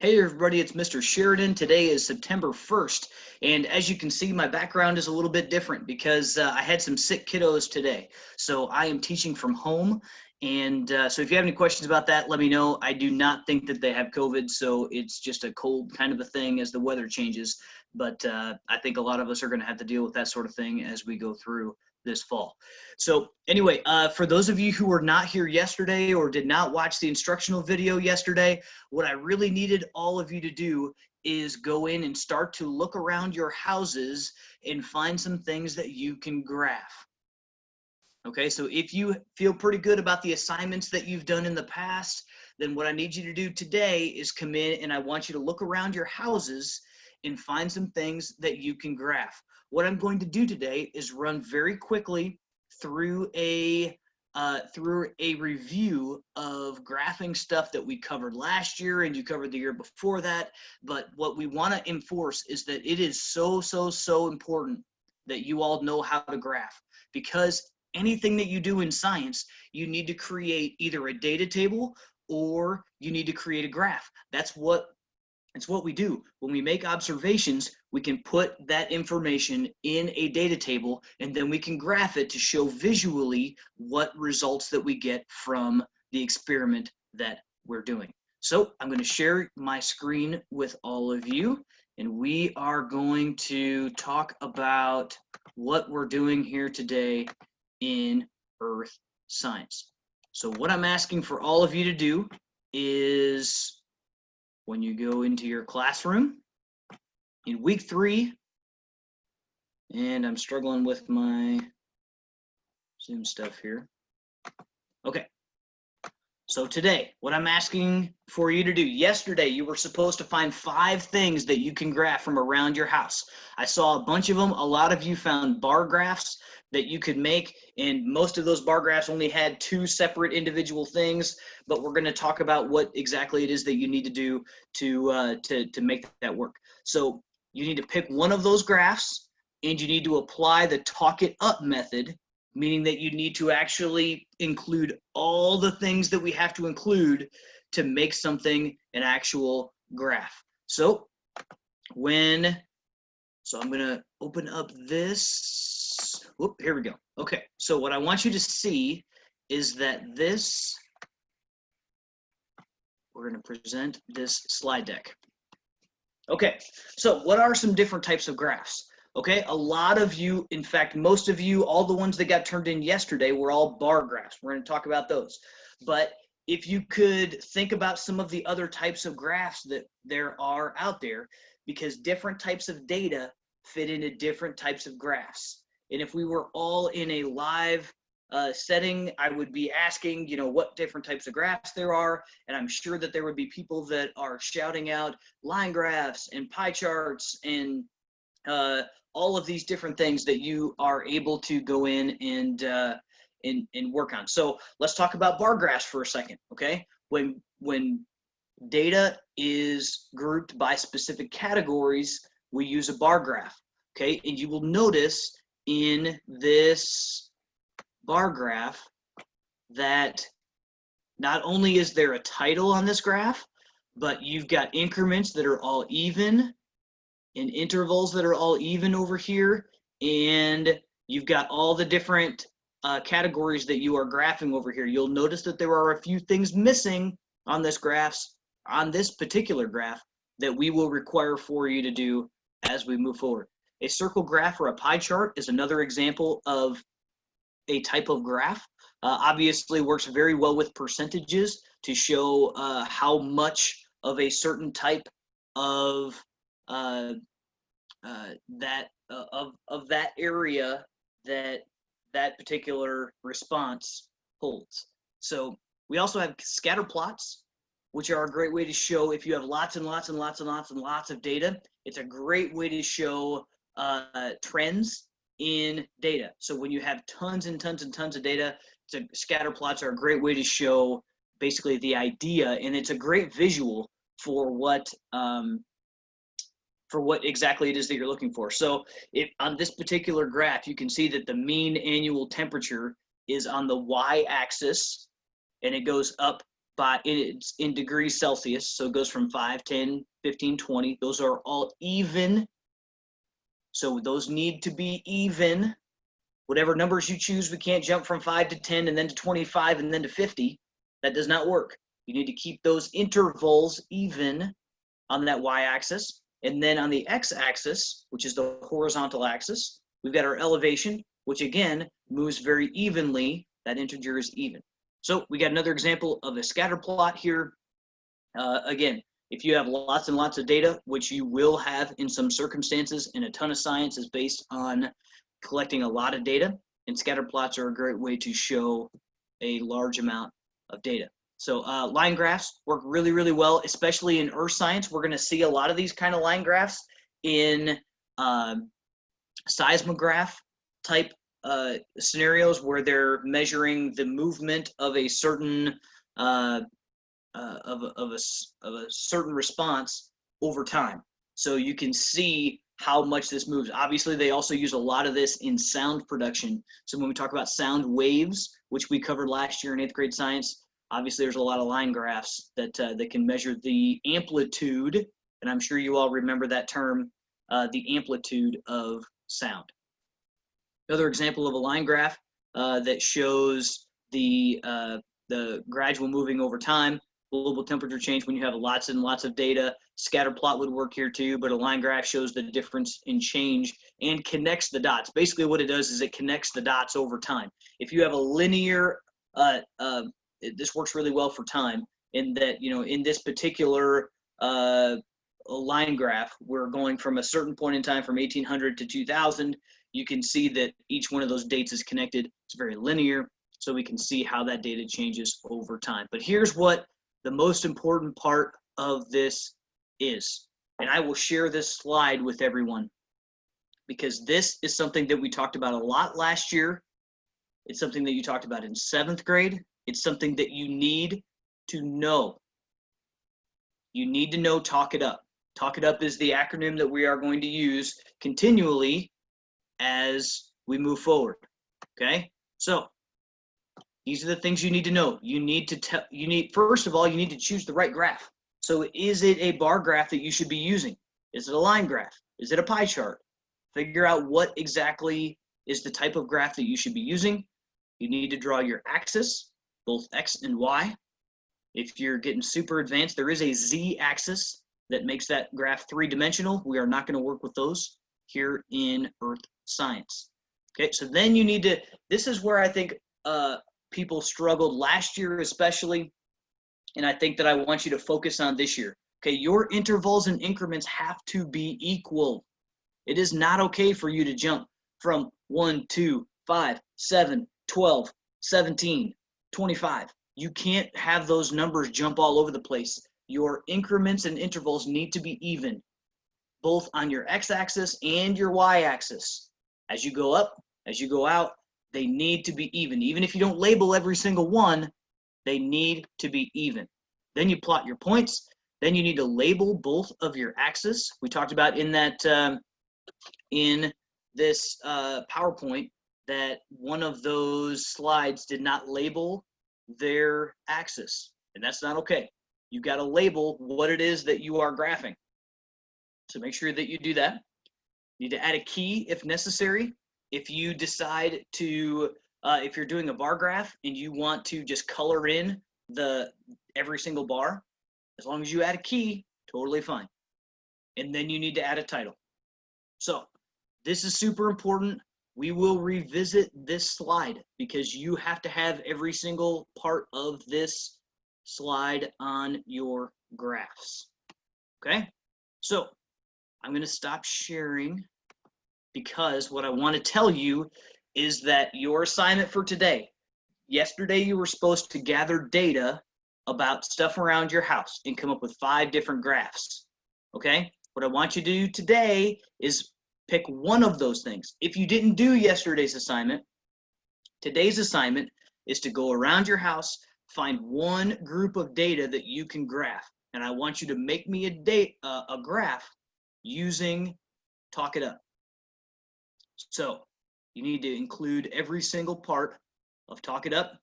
Hey everybody, it's Mr. Sheridan. Today is September 1st, and as you can see, my background is a little bit different because I had some sick kiddos today. So I am teaching from home, and so if you have any questions about that, let me know. I do not think that they have COVID, so it's just a cold kind of a thing as the weather changes, but I think a lot of us are going to have to deal with that sort of thing as we go through this fall. So anyway, for those of you who were not here yesterday or did not watch the instructional video yesterday, what I really needed all of you to do is go in and start to look around your houses and find some things that you can graph. Okay, so if you feel pretty good about the assignments that you've done in the past, then what I need you to do today is come in and I want you to look around your houses and find some things that you can graph. What I'm going to do today is run very quickly through a review of graphing stuff that we covered last year and you covered the year before that. But what we want to enforce is that it is so important that you all know how to graph, because anything that you do in science, you need to create either a data table or you need to create a graph. That's what we do. When we make observations, we can put that information in a data table and then we can graph it to show visually what results that we get from the experiment that we're doing. So I'm going to share my screen with all of you and we are going to talk about what we're doing here today in earth science. So what I'm asking for all of you to do is, when you go into your classroom in week 3, and I'm struggling with my Zoom stuff here. Okay, so today, what I'm asking for you to do, yesterday you were supposed to find 5 things that you can graph from around your house. I saw a bunch of them. A lot of you found bar graphs that you could make, and most of those bar graphs only had 2 separate individual things, but we're going to talk about what exactly it is that you need to do to make that work. So you need to pick one of those graphs and you need to apply the talk it up method, meaning that you need to actually include all the things that we have to include to make something an actual graph. So I'm going to open up this. Whoop, here we go. Okay, so what I want you to see is that we're going to present this slide deck. Okay, so what are some different types of graphs? Okay, a lot of you, in fact, most of you, all the ones that got turned in yesterday were all bar graphs. We're going to talk about those. But if you could think about some of the other types of graphs that there are out there, because different types of data fit into different types of graphs. And if we were all in a live setting, I would be asking, what different types of graphs there are. And I'm sure that there would be people that are shouting out line graphs and pie charts and all of these different things that you are able to go in and work on. So let's talk about bar graphs for a second, okay? When data is grouped by specific categories, we use a bar graph, okay? And you will notice in this bar graph that not only is there a title on this graph, but you've got increments that are all even and intervals that are all even over here, and you've got all the different categories that you are graphing over here. You'll notice that there are a few things missing on this particular graph that we will require for you to do as we move forward. A circle graph or a pie chart is another example of a type of graph. Obviously works very well with percentages to show how much of a certain type of that area that particular response holds. So we also have scatter plots, which are a great way to show if you have lots and lots of data. It's a great way to show trends in data. So when you have tons and tons of data, scatter plots are a great way to show basically the idea, and it's a great visual for what exactly it is that you're looking for. So if on this particular graph, you can see that the mean annual temperature is on the y-axis and it goes up it's in degrees Celsius. So it goes from 5, 10, 15, 20. Those are all even. So those need to be even. Whatever numbers you choose, we can't jump from 5 to 10 and then to 25 and then to 50. That does not work. You need to keep those intervals even on that y-axis. And then on the x-axis, which is the horizontal axis, we've got our elevation, which again moves very evenly. That integer is even. So we got another example of a scatter plot here. Again, if you have lots and lots of data, which you will have in some circumstances, and a ton of science is based on collecting a lot of data, and scatter plots are a great way to show a large amount of data. So line graphs work really, really well, especially in earth science. We're going to see a lot of these kind of line graphs in seismograph type scenarios where they're measuring the movement of a certain of a certain response over time. So you can see how much this moves. Obviously, they also use a lot of this in sound production. So when we talk about sound waves, which we covered last year in 8th grade science, obviously there's a lot of line graphs that can measure the amplitude, and I'm sure you all remember that term, the amplitude of sound. Another example of a line graph that shows the gradual moving over time, global temperature change when you have lots and lots of data. Scatter plot would work here too, but a line graph shows the difference in change and connects the dots. Basically what it does is it connects the dots over time. If you have a linear, this works really well for time in that, you know, in this particular line graph, we're going from a certain point in time from 1800 to 2000. You can see that each one of those dates is connected. It's very linear, so we can see how that data changes over time. But here's what the most important part of this is, and I will share this slide with everyone because this is something that we talked about a lot last year. It's something that you talked about in 7th grade. It's something that you need to know. You need to know Talk It Up. Talk It Up is the acronym that we are going to use continually as we move forward. Okay, so these are the things you need to know. You need to first of all, you need to choose the right graph. So is it a bar graph that you should be using? Is it a line graph? Is it a pie chart? Figure out what exactly is the type of graph that you should be using. You need to draw your axis, both X and Y. If you're getting super advanced, there is a Z axis that makes that graph 3-dimensional. We are not going to work with those here in earth science. Okay, so then you need to, this is where I think people struggled last year especially, and I think that I want you to focus on this year. Okay, your intervals and increments have to be equal. It is not okay for you to jump from 1, 2, 5, 7, 12, 17, 25. You can't have those numbers jump all over the place. Your increments and intervals need to be even, both on your x-axis and your y-axis. As you go up, as you go out, they need to be even. Even if you don't label every single one, they need to be even. Then you plot your points. Then you need to label both of your axes. We talked about in that in this PowerPoint that one of those slides did not label their axis, and that's not okay. You've got to label what it is that you are graphing. So make sure that you do that. You need to add a key if necessary. If you decide to, if you're doing a bar graph and you want to just color in every single bar, as long as you add a key, totally fine. And then you need to add a title. So this is super important. We will revisit this slide because you have to have every single part of this slide on your graphs. Okay, so I'm going to stop sharing because what I want to tell you is that your assignment for today, yesterday you were supposed to gather data about stuff around your house and come up with 5 different graphs. Okay, what I want you to do today is pick one of those things. If you didn't do yesterday's assignment, today's assignment is to go around your house, find one group of data that you can graph, and I want you to make me a graph using Talk It Up. So you need to include every single part of Talk It Up.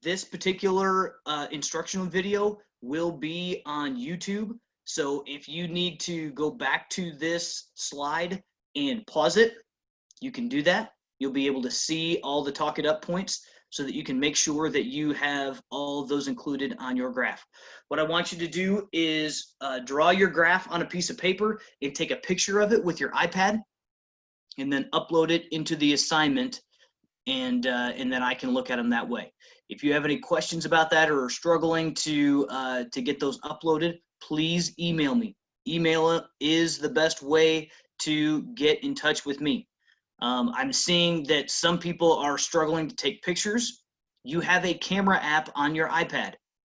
This particular instructional video will be on YouTube. So if you need to go back to this slide and pause it, you can do that. You'll be able to see all the talk it up points so that you can make sure that you have all of those included on your graph. What I want you to do is draw your graph on a piece of paper and take a picture of it with your iPad and then upload it into the assignment, and then I can look at them that way. If you have any questions about that or are struggling to get those uploaded, please email me. Email is the best way to get in touch with me. I'm seeing that some people are struggling to take pictures. You have a camera app on your iPad.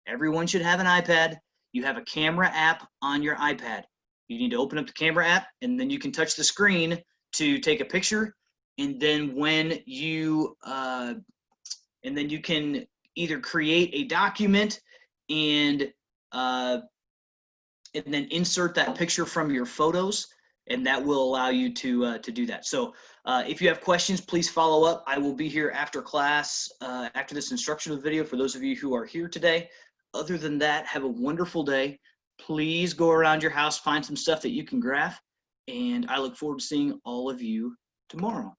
Everyone should have an iPad. You have a camera app on your iPad. You need to open up the camera app, and then you can touch the screen to take a picture. And then when you can either create a document and then insert that picture from your photos, and that will allow you to do that. So if you have questions, please follow up. I will be here after class, after this instructional video, for those of you who are here today. Other than that, have a wonderful day. Please go around your house, find some stuff that you can graph, and I look forward to seeing all of you tomorrow.